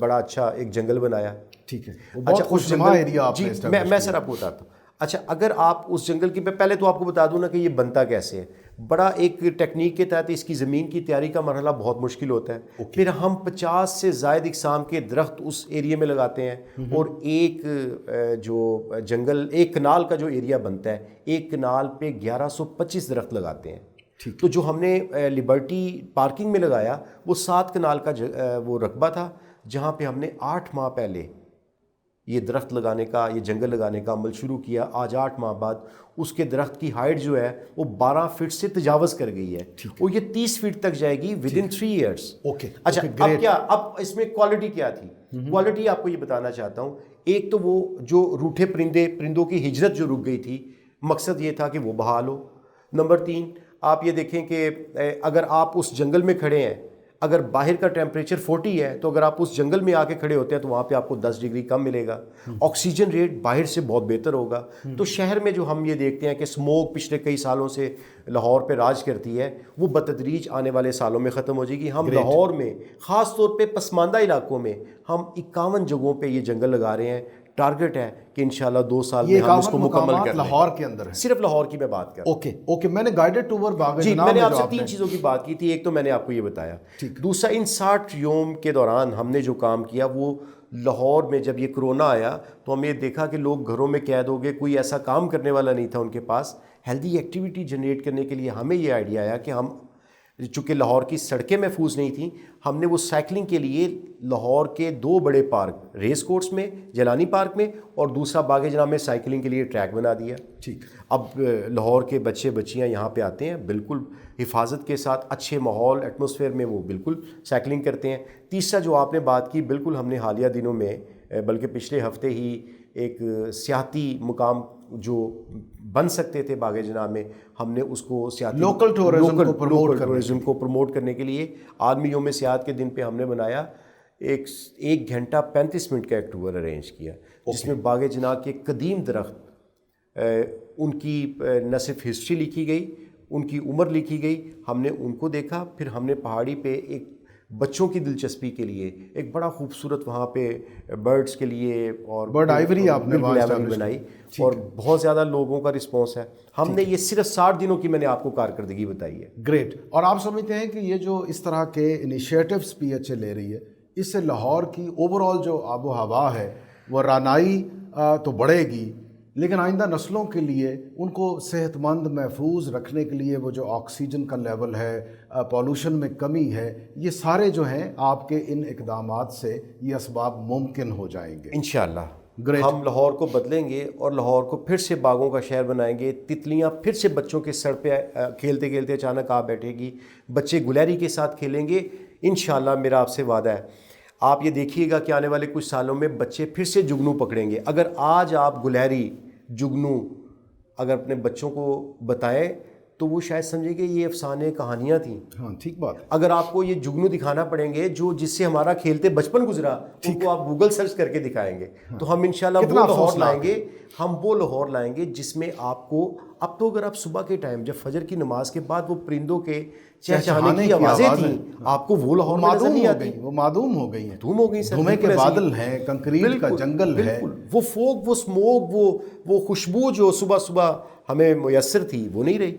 بڑا اچھا ایک جنگل بنایا. ٹھیک ہے, اچھا اس جنگل, جی میں سر آپ کو بتاتا ہوں. اچھا, اگر آپ اس جنگل کی, پہلے تو آپ کو بتا دوں نا کہ یہ بنتا کیسے ہے. بڑا ایک ٹیکنیک کے تحت اس کی زمین کی تیاری کا مرحلہ بہت مشکل ہوتا ہے. پھر ہم 50 سے زائد اقسام کے درخت اس ایریے میں لگاتے ہیں, اور ایک جو جنگل, ایک کنال کا جو ایریا بنتا ہے, ایک کنال پہ 1125 درخت لگاتے ہیں. تو جو ہم نے لبرٹی پارکنگ میں لگایا, وہ 7 کنال کا وہ رقبہ تھا, جہاں پہ ہم نے 8 ماہ پہلے یہ درخت لگانے کا, یہ جنگل لگانے کا عمل شروع کیا. آج 8 ماہ بعد اس کے درخت کی ہائٹ جو ہے وہ 12 فٹ سے تجاوز کر گئی ہے, اور یہ 30 فٹ تک جائے گی ود ان 3 ایئرس. اچھا, اب اس میں کوالٹی کیا تھی؟ کوالٹی آپ کو یہ بتانا چاہتا ہوں. ایک تو وہ جو روٹھے پرندوں کی ہجرت جو رک گئی تھی, مقصد یہ تھا کہ وہ بحال ہو. نمبر 3, آپ یہ دیکھیں کہ اگر آپ اس جنگل میں کھڑے ہیں, اگر باہر کا ٹیمپریچر 40 ہے, تو اگر آپ اس جنگل میں آ کے کھڑے ہوتے ہیں تو وہاں پہ آپ کو 10 ڈگری کم ملے گا. آکسیجن ریٹ باہر سے بہت بہتر ہوگا. تو شہر میں جو ہم یہ دیکھتے ہیں کہ اسموک پچھلے کئی سالوں سے لاہور پہ راج کرتی ہے, وہ بتدریج آنے والے سالوں میں ختم ہو جائے گی. ہم لاہور میں خاص طور پہ پسماندہ علاقوں میں ہم 51 جگہوں پہ یہ جنگل لگا رہے ہیں. ٹارگٹ ہے کہ انشاءاللہ 2 سال میں ہم اس کو مکمل کر لیں. لاہور کے اندر ہے, صرف لاہور کی میں بات کر رہا ہوں. اوکے, میں نے گائیڈڈ ٹور باغ جی, میں نے آپ سے 3 چیزوں کی بات کی تھی. ایک تو میں نے آپ کو یہ بتایا. دوسرا, ان 60 یوم کے دوران ہم نے جو کام کیا, وہ لاہور میں جب یہ کرونا آیا تو ہم یہ دیکھا کہ لوگ گھروں میں قید ہو گئے, کوئی ایسا کام کرنے والا نہیں تھا ان کے پاس. ہیلدی ایکٹیویٹی جنریٹ کرنے کے لیے ہمیں یہ آئیڈیا آیا کہ ہم, چونکہ لاہور کی سڑکیں محفوظ نہیں تھیں, ہم نے وہ سائیکلنگ کے لیے لاہور کے 2 بڑے پارک, ریس کورس میں, جیلانی پارک میں, اور دوسرا باغ جناح میں سائیکلنگ کے لیے ٹریک بنا دیا. ٹھیک, اب لاہور کے بچے بچیاں یہاں پہ آتے ہیں, بالکل حفاظت کے ساتھ, اچھے ماحول ایٹماسفیئر میں وہ بالکل سائیکلنگ کرتے ہیں. تیسرا جو آپ نے بات کی, بالکل ہم نے حالیہ دنوں میں, بلکہ پچھلے ہفتے ہی ایک سیاحتی مقام جو بن سکتے تھے باغ جناح میں ہم نے اس کو سیاحتی لوکل ٹورزم کو پروموٹ کرنے کے لیے عالمی یوم سیاحت کے دن پہ ہم نے بنایا 1 گھنٹہ 35 منٹ کا ایک ٹور ارینج کیا جس میں باغ جناح کے قدیم درخت ان کی نہ صرف ہسٹری لکھی گئی، ان کی عمر لکھی گئی، ہم نے ان کو دیکھا، پھر ہم نے پہاڑی پہ ایک بچوں کی دلچسپی کے لیے ایک بڑا خوبصورت وہاں پہ برڈز کے لیے اور برڈ آئیوری آپ نے بنائی اور بہت زیادہ لوگوں کا رسپانس ہے. ہم نے یہ صرف 60 دنوں کی میں نے آپ کو کارکردگی بتائی ہے. گریٹ. اور آپ سمجھتے ہیں کہ یہ جو اس طرح کے انیشیٹوز پی ایچ اے لے رہی ہے اس سے لاہور کی اوور آل جو آب و ہوا ہے وہ رانائی تو بڑھے گی، لیکن آئندہ نسلوں کے لیے ان کو صحت مند محفوظ رکھنے کے لیے وہ جو آکسیجن کا لیول ہے، پولوشن میں کمی ہے، یہ سارے جو ہیں آپ کے ان اقدامات سے یہ اسباب ممکن ہو جائیں گے انشاءاللہ. Great. ہم لاہور کو بدلیں گے اور لاہور کو پھر سے باغوں کا شہر بنائیں گے. تتلیاں پھر سے بچوں کے سر پہ کھیلتے کھیلتے اچانک آ بیٹھے گی، بچے گلیری کے ساتھ کھیلیں گے انشاءاللہ. میرا آپ سے وعدہ ہے. آپ یہ دیکھیے گا کہ آنے والے کچھ سالوں میں بچے پھر سے جگنو پکڑیں گے. اگر آج آپ گلیری جگنو اگر اپنے بچوں کو بتائیں تو وہ شاید سمجھیں کہ یہ افسانے کہانیاں تھیں. ہاں ٹھیک بات. اگر آپ کو یہ جگنو دکھانا پڑیں گے جس سے ہمارا کھیلتے بچپن گزرا، ان کو آپ گوگل سرچ کر کے دکھائیں گے تو ہم انشاءاللہ وہ لاہور لائیں گے. ہم وہ لاہور لائیں گے جس میں آپ کو اب تو اگر آپ صبح کے ٹائم جب فجر کی نماز کے بعد وہ پرندوں کے چہچہانے کی آوازیں تھیں، آپ کو وہ لاہور نظر نہیں آتی. وہ معدوم ہو گئی ہیں، دھوم ہو گئی. دھومے کے بادل ہیں، کنکریٹ کا جنگل ہے. وہ فوگ، وہ اسموک، وہ خوشبو جو صبح صبح ہمیں میسر تھی وہ نہیں رہی.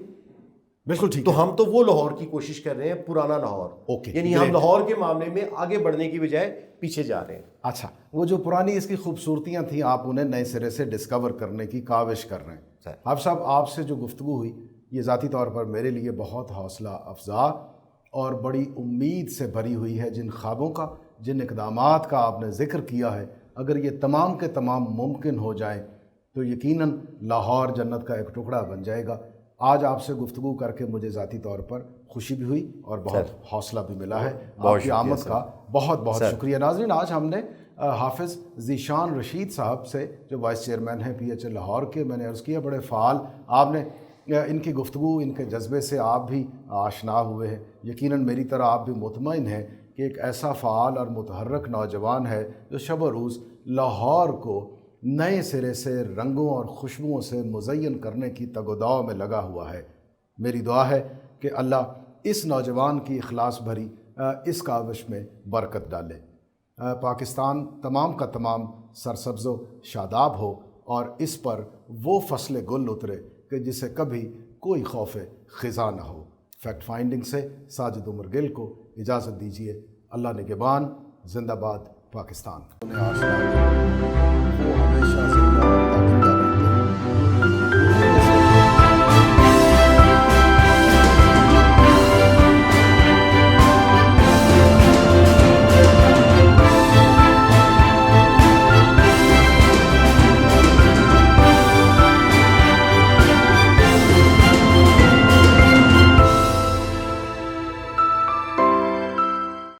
بالکل ٹھیک. تو ہم تو وہ لاہور کی کوشش کر رہے ہیں، پرانا لاہور. یعنی ہم لاہور کے معاملے میں آگے بڑھنے کی بجائے پیچھے جا رہے ہیں. اچھا، وہ جو پرانی اس کی خوبصورتیاں تھیں آپ انہیں نئے سرے سے ڈسکور کرنے کی کاوش کر رہے ہیں. حافظ صاحب، آپ سے جو گفتگو ہوئی یہ ذاتی طور پر میرے لیے بہت حوصلہ افزا اور بڑی امید سے بھری ہوئی ہے. جن خوابوں کا، جن اقدامات کا آپ نے ذکر کیا ہے، اگر یہ تمام کے تمام ممکن ہو جائیں تو یقیناً لاہور جنت کا ایک ٹکڑا بن جائے گا. آج آپ سے گفتگو کر کے مجھے ذاتی طور پر خوشی بھی ہوئی اور بہت حوصلہ بھی ملا ہے. آپ کی آمد کا بہت بہت شکریہ. ناظرین، آج ہم نے حافظ ذیشان رشید صاحب سے جو وائس چیئرمین ہیں پی ایچ اے لاہور کے، میں نے عرض کیا بڑے فعال، آپ نے ان کی گفتگو، ان کے جذبے سے آپ بھی آشنا ہوئے ہیں. یقیناً میری طرح آپ بھی مطمئن ہیں کہ ایک ایسا فعال اور متحرک نوجوان ہے جو شب و روز لاہور کو نئے سرے سے رنگوں اور خوشبوؤں سے مزین کرنے کی تگ و دو میں لگا ہوا ہے. میری دعا ہے کہ اللہ اس نوجوان کی اخلاص بھری اس کاوش میں برکت ڈالے. پاکستان تمام کا تمام سرسبز و شاداب ہو اور اس پر وہ فصل گل اترے کہ جسے کبھی کوئی خوف خزاں نہ ہو. فیکٹ فائنڈنگ سے ساجد عمر گل کو اجازت دیجیے. اللہ نگہبان. زندہ باد پاکستان. وہ ہمیشہ زندہ